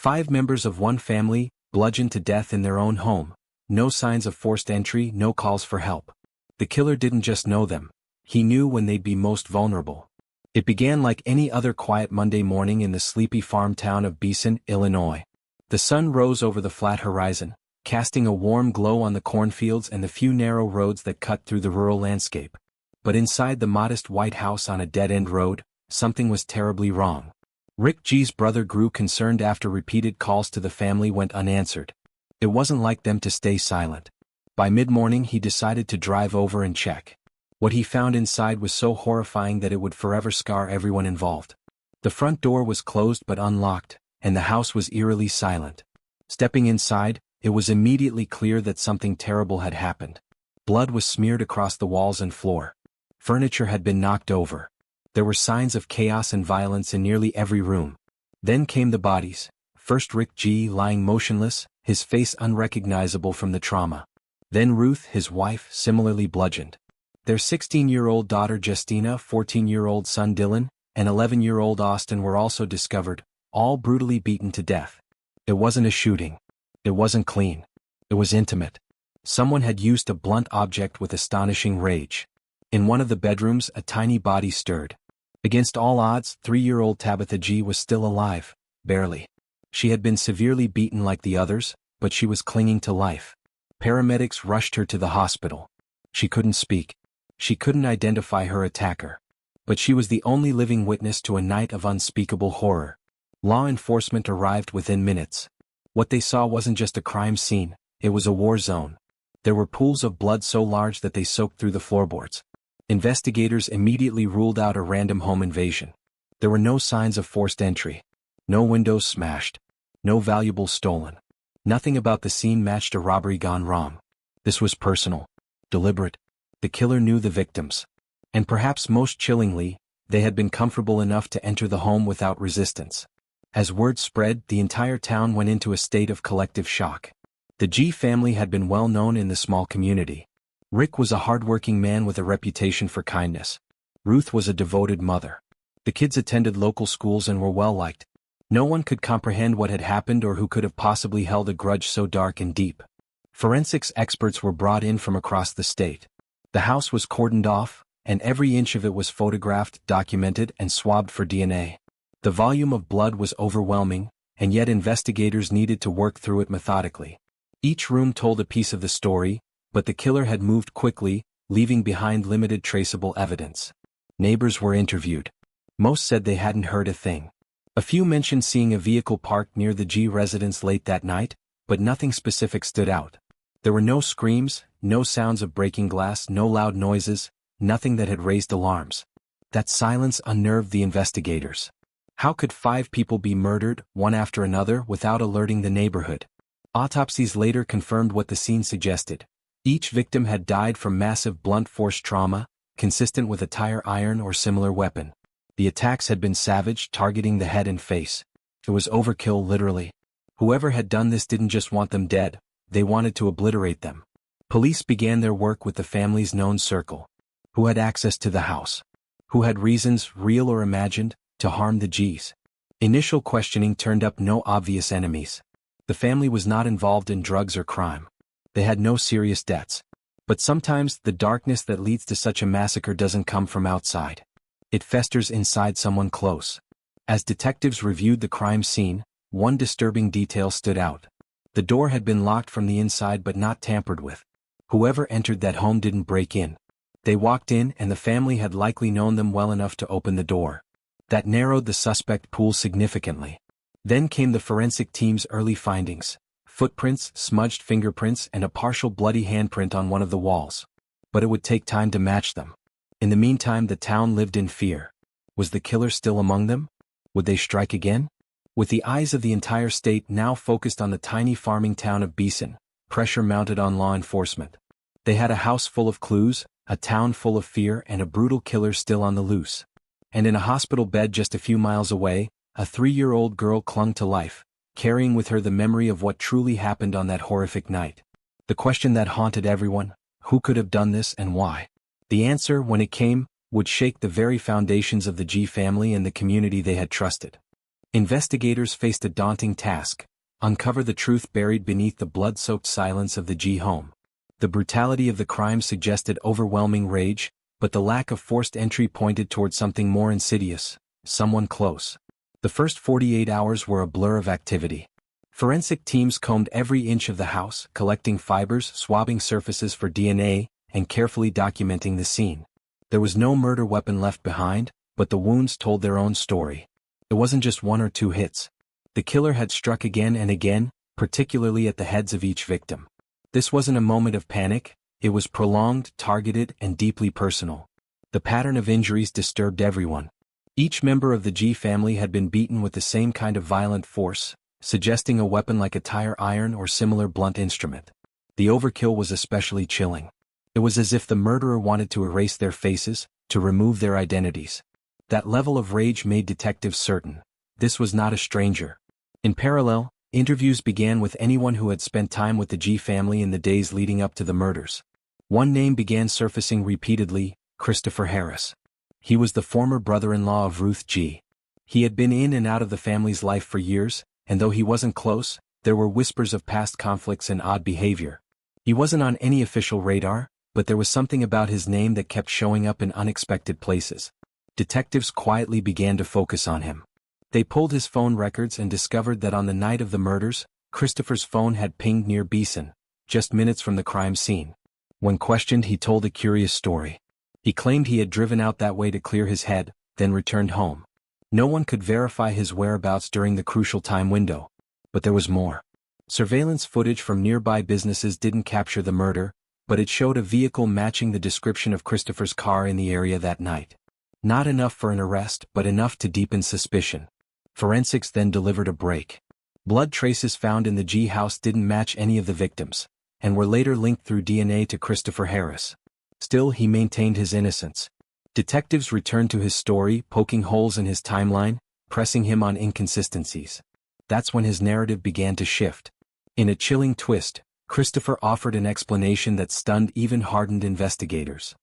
5 members of one family, bludgeoned to death in their own home. No signs of forced entry, no calls for help. The killer didn't just know them. He knew when they'd be most vulnerable. It began like any other quiet Monday morning in the sleepy farm town of Beason, Illinois. The sun rose over the flat horizon, casting a warm glow on the cornfields and the few narrow roads that cut through the rural landscape. But inside the modest white house on a dead-end road, something was terribly wrong. Rick G's brother grew concerned after repeated calls to the family went unanswered. It wasn't like them to stay silent. By mid-morning he decided to drive over and check. What he found inside was so horrifying that it would forever scar everyone involved. The front door was closed but unlocked, and the house was eerily silent. Stepping inside, it was immediately clear that something terrible had happened. Blood was smeared across the walls and floor. Furniture had been knocked over. There were signs of chaos and violence in nearly every room. Then came the bodies. First Rick G lying motionless, his face unrecognizable from the trauma. Then Ruth, his wife, similarly bludgeoned. Their 16-year-old daughter Justina, 14-year-old son Dylan, and 11-year-old Austin were also discovered, all brutally beaten to death. It wasn't a shooting. It wasn't clean. It was intimate. Someone had used a blunt object with astonishing rage. In one of the bedrooms, a tiny body stirred. Against all odds, 3-year-old Tabitha G was still alive, barely. She had been severely beaten like the others, but she was clinging to life. Paramedics rushed her to the hospital. She couldn't speak. She couldn't identify her attacker. But she was the only living witness to a night of unspeakable horror. Law enforcement arrived within minutes. What they saw wasn't just a crime scene, it was a war zone. There were pools of blood so large that they soaked through the floorboards. Investigators immediately ruled out a random home invasion. There were no signs of forced entry. No windows smashed. No valuables stolen. Nothing about the scene matched a robbery gone wrong. This was personal. Deliberate. The killer knew the victims. And perhaps most chillingly, they had been comfortable enough to enter the home without resistance. As word spread, the entire town went into a state of collective shock. The G family had been well known in the small community. Rick was a hardworking man with a reputation for kindness. Ruth was a devoted mother. The kids attended local schools and were well-liked. No one could comprehend what had happened or who could have possibly held a grudge so dark and deep. Forensics experts were brought in from across the state. The house was cordoned off, and every inch of it was photographed, documented, and swabbed for DNA. The volume of blood was overwhelming, and yet investigators needed to work through it methodically. Each room told a piece of the story, but the killer had moved quickly, leaving behind limited traceable evidence. Neighbors were interviewed. Most said they hadn't heard a thing. A few mentioned seeing a vehicle parked near the G residence late that night, but nothing specific stood out. There were no screams, no sounds of breaking glass, no loud noises, nothing that had raised alarms. That silence unnerved the investigators. How could 5 people be murdered, one after another, without alerting the neighborhood? Autopsies later confirmed what the scene suggested. Each victim had died from massive blunt force trauma, consistent with a tire iron or similar weapon. The attacks had been savage, targeting the head and face. It was overkill, literally. Whoever had done this didn't just want them dead, they wanted to obliterate them. Police began their work with the family's known circle. Who had access to the house? Who had reasons, real or imagined, to harm the Gs? Initial questioning turned up no obvious enemies. The family was not involved in drugs or crime. They had no serious debts. But sometimes the darkness that leads to such a massacre doesn't come from outside. It festers inside someone close. As detectives reviewed the crime scene, one disturbing detail stood out. The door had been locked from the inside but not tampered with. Whoever entered that home didn't break in. They walked in and the family had likely known them well enough to open the door. That narrowed the suspect pool significantly. Then came the forensic team's early findings. Footprints, smudged fingerprints, and a partial bloody handprint on one of the walls. But it would take time to match them. In the meantime, the town lived in fear. Was the killer still among them? Would they strike again? With the eyes of the entire state now focused on the tiny farming town of Beason, pressure mounted on law enforcement. They had a house full of clues, a town full of fear, and a brutal killer still on the loose. And in a hospital bed just a few miles away, a 3-year-old girl clung to life, carrying with her the memory of what truly happened on that horrific night. The question that haunted everyone: who could have done this and why? The answer, when it came, would shake the very foundations of the G family and the community they had trusted. Investigators faced a daunting task: uncover the truth buried beneath the blood-soaked silence of the G home. The brutality of the crime suggested overwhelming rage, but the lack of forced entry pointed toward something more insidious: someone close. The first 48 hours were a blur of activity. Forensic teams combed every inch of the house, collecting fibers, swabbing surfaces for DNA, and carefully documenting the scene. There was no murder weapon left behind, but the wounds told their own story. It wasn't just one or two hits. The killer had struck again and again, particularly at the heads of each victim. This wasn't a moment of panic, it was prolonged, targeted, and deeply personal. The pattern of injuries disturbed everyone. Each member of the G family had been beaten with the same kind of violent force, suggesting a weapon like a tire iron or similar blunt instrument. The overkill was especially chilling. It was as if the murderer wanted to erase their faces, to remove their identities. That level of rage made detectives certain this was not a stranger. In parallel, interviews began with anyone who had spent time with the G family in the days leading up to the murders. One name began surfacing repeatedly: Christopher Harris. He was the former brother-in-law of Ruth G. He had been in and out of the family's life for years, and though he wasn't close, there were whispers of past conflicts and odd behavior. He wasn't on any official radar, but there was something about his name that kept showing up in unexpected places. Detectives quietly began to focus on him. They pulled his phone records and discovered that on the night of the murders, Christopher's phone had pinged near Beason, just minutes from the crime scene. When questioned, he told a curious story. He claimed he had driven out that way to clear his head, then returned home. No one could verify his whereabouts during the crucial time window. But there was more. Surveillance footage from nearby businesses didn't capture the murder, but it showed a vehicle matching the description of Christopher's car in the area that night. Not enough for an arrest, but enough to deepen suspicion. Forensics then delivered a break. Blood traces found in the G house didn't match any of the victims, and were later linked through DNA to Christopher Harris. Still, he maintained his innocence. Detectives returned to his story, poking holes in his timeline, pressing him on inconsistencies. That's when his narrative began to shift. In a chilling twist, Christopher offered an explanation that stunned even hardened investigators.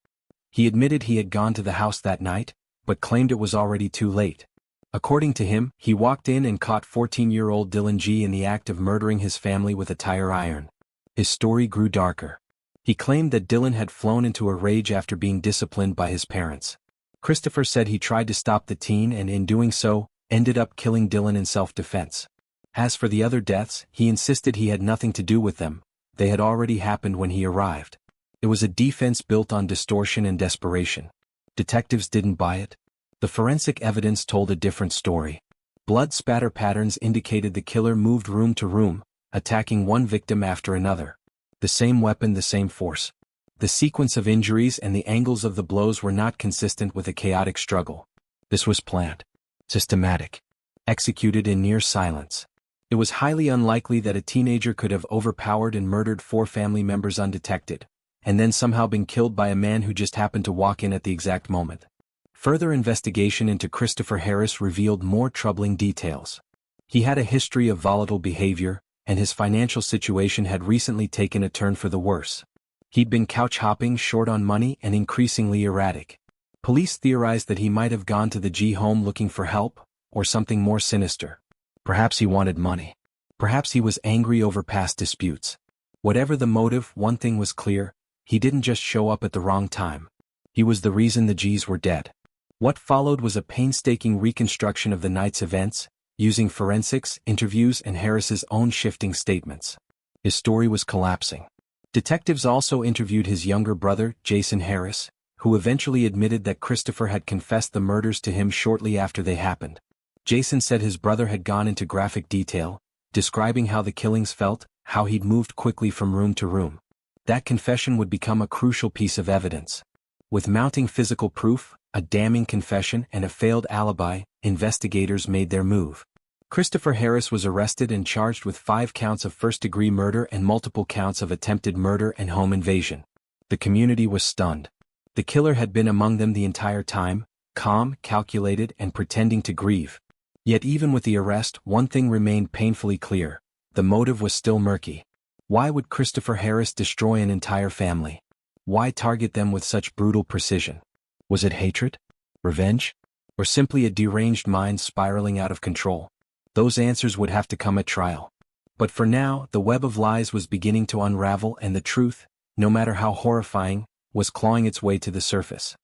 He admitted he had gone to the house that night, but claimed it was already too late. According to him, he walked in and caught 14-year-old Dylan G in the act of murdering his family with a tire iron. His story grew darker. He claimed that Dylan had flown into a rage after being disciplined by his parents. Christopher said he tried to stop the teen and in doing so, ended up killing Dylan in self-defense. As for the other deaths, he insisted he had nothing to do with them. They had already happened when he arrived. It was a defense built on distortion and desperation. Detectives didn't buy it. The forensic evidence told a different story. Blood spatter patterns indicated the killer moved room to room, attacking one victim after another. The same weapon, the same force. The sequence of injuries and the angles of the blows were not consistent with a chaotic struggle. This was planned. Systematic. Executed in near silence. It was highly unlikely that a teenager could have overpowered and murdered 4 family members undetected, and then somehow been killed by a man who just happened to walk in at the exact moment. Further investigation into Christopher Harris revealed more troubling details. He had a history of volatile behavior, and his financial situation had recently taken a turn for the worse. He'd been couch-hopping, short on money, and increasingly erratic. Police theorized that he might have gone to the G home looking for help, or something more sinister. Perhaps he wanted money. Perhaps he was angry over past disputes. Whatever the motive, one thing was clear: he didn't just show up at the wrong time. He was the reason the Gs were dead. What followed was a painstaking reconstruction of the night's events, using forensics, interviews, and Harris's own shifting statements. His story was collapsing. Detectives also interviewed his younger brother, Jason Harris, who eventually admitted that Christopher had confessed the murders to him shortly after they happened. Jason said his brother had gone into graphic detail, describing how the killings felt, how he'd moved quickly from room to room. That confession would become a crucial piece of evidence. With mounting physical proof, a damning confession, and a failed alibi, investigators made their move. Christopher Harris was arrested and charged with 5 counts of first-degree murder and multiple counts of attempted murder and home invasion. The community was stunned. The killer had been among them the entire time, calm, calculated, and pretending to grieve. Yet even with the arrest, one thing remained painfully clear: the motive was still murky. Why would Christopher Harris destroy an entire family? Why target them with such brutal precision? Was it hatred? Revenge? Or simply a deranged mind spiraling out of control? Those answers would have to come at trial. But for now, the web of lies was beginning to unravel and the truth, no matter how horrifying, was clawing its way to the surface.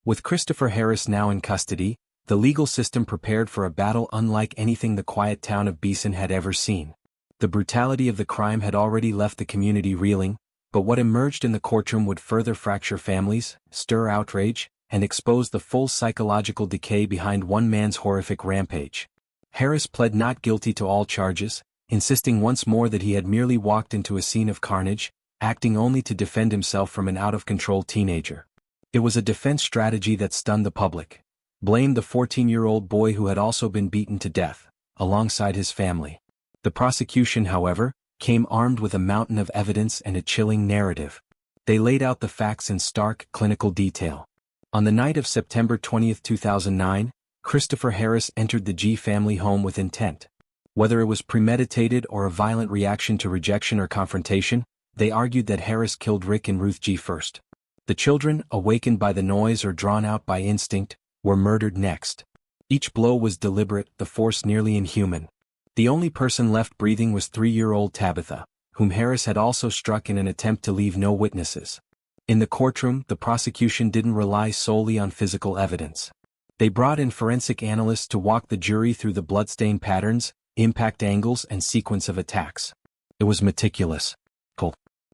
With Christopher Harris now in custody, the legal system prepared for a battle unlike anything the quiet town of Beason had ever seen. The brutality of the crime had already left the community reeling, but what emerged in the courtroom would further fracture families, stir outrage, and expose the full psychological decay behind one man's horrific rampage. Harris pled not guilty to all charges, insisting once more that he had merely walked into a scene of carnage, acting only to defend himself from an out-of-control teenager. It was a defense strategy that stunned the public. Blamed the 14-year-old boy who had also been beaten to death, alongside his family. The prosecution, however, came armed with a mountain of evidence and a chilling narrative. They laid out the facts in stark, clinical detail. On the night of September 20, 2009, Christopher Harris entered the G family home with intent. Whether it was premeditated or a violent reaction to rejection or confrontation, they argued that Harris killed Rick and Ruth G first. The children, awakened by the noise or drawn out by instinct, were murdered next. Each blow was deliberate, the force nearly inhuman. The only person left breathing was 3-year-old Tabitha, whom Harris had also struck in an attempt to leave no witnesses. In the courtroom, the prosecution didn't rely solely on physical evidence. They brought in forensic analysts to walk the jury through the bloodstain patterns, impact angles, and sequence of attacks. It was meticulous.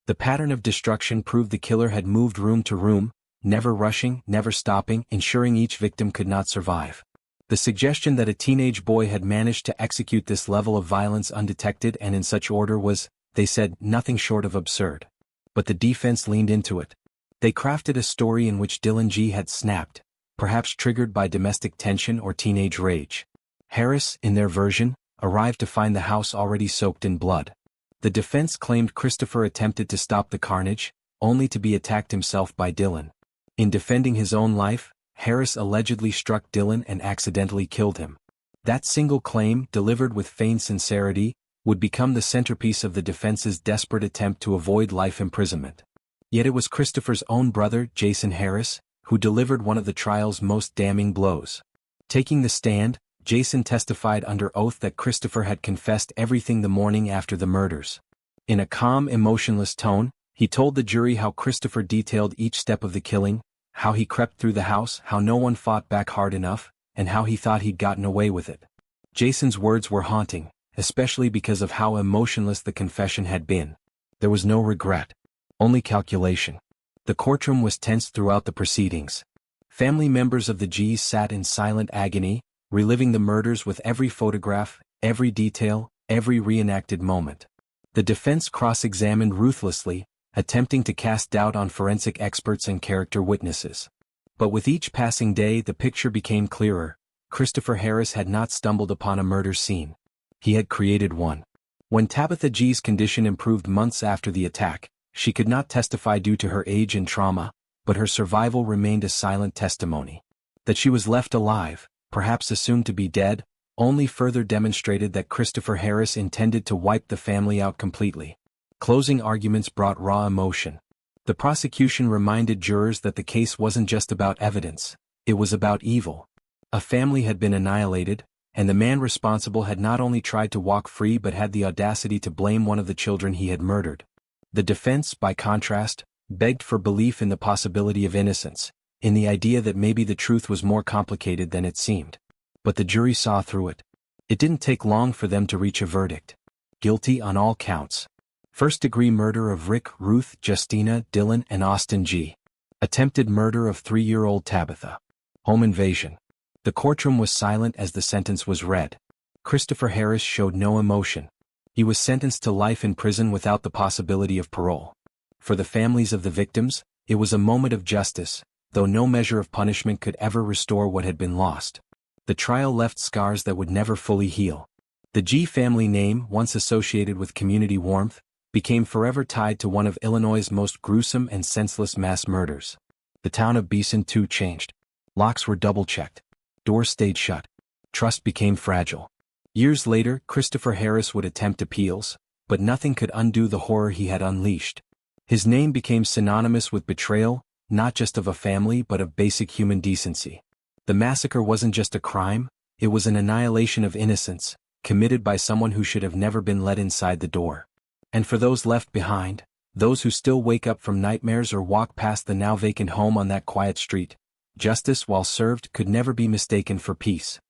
The pattern of destruction proved the killer had moved room to room, never rushing, never stopping, ensuring each victim could not survive. The suggestion that a teenage boy had managed to execute this level of violence undetected and in such order was, they said, nothing short of absurd. But the defense leaned into it. They crafted a story in which Dylan G had snapped, perhaps triggered by domestic tension or teenage rage. Harris, in their version, arrived to find the house already soaked in blood. The defense claimed Christopher attempted to stop the carnage, only to be attacked himself by Dylan. In defending his own life, Harris allegedly struck Dylan and accidentally killed him. That single claim, delivered with feigned sincerity, would become the centerpiece of the defense's desperate attempt to avoid life imprisonment. Yet it was Christopher's own brother, Jason Harris, who delivered one of the trial's most damning blows. Taking the stand, Jason testified under oath that Christopher had confessed everything the morning after the murders. In a calm, emotionless tone, he told the jury how Christopher detailed each step of the killing, how he crept through the house, how no one fought back hard enough, and how he thought he'd gotten away with it. Jason's words were haunting, especially because of how emotionless the confession had been. There was no regret, only calculation. The courtroom was tense throughout the proceedings. Family members of the G's sat in silent agony, reliving the murders with every photograph, every detail, every reenacted moment. The defense cross-examined ruthlessly, attempting to cast doubt on forensic experts and character witnesses. But with each passing day the picture became clearer. Christopher Harris had not stumbled upon a murder scene. He had created one. When Tabitha G's condition improved months after the attack, she could not testify due to her age and trauma, but her survival remained a silent testimony. That she was left alive, perhaps assumed to be dead, only further demonstrated that Christopher Harris intended to wipe the family out completely. Closing arguments brought raw emotion. The prosecution reminded jurors that the case wasn't just about evidence, it was about evil. A family had been annihilated, and the man responsible had not only tried to walk free but had the audacity to blame one of the children he had murdered. The defense, by contrast, begged for belief in the possibility of innocence, in the idea that maybe the truth was more complicated than it seemed. But the jury saw through it. It didn't take long for them to reach a verdict. Guilty on all counts. First-degree murder of Rick, Ruth, Justina, Dylan, and Austin G. Attempted murder of 3-year-old Tabitha. Home invasion. The courtroom was silent as the sentence was read. Christopher Harris showed no emotion. He was sentenced to life in prison without the possibility of parole. For the families of the victims, it was a moment of justice, though no measure of punishment could ever restore what had been lost. The trial left scars that would never fully heal. The G family name, once associated with community warmth, became forever tied to one of Illinois' most gruesome and senseless mass murders. The town of Beason too changed. Locks were double-checked. Doors stayed shut. Trust became fragile. Years later, Christopher Harris would attempt appeals, but nothing could undo the horror he had unleashed. His name became synonymous with betrayal, not just of a family but of basic human decency. The massacre wasn't just a crime, it was an annihilation of innocence, committed by someone who should have never been let inside the door. And for those left behind, those who still wake up from nightmares or walk past the now vacant home on that quiet street, justice while served could never be mistaken for peace.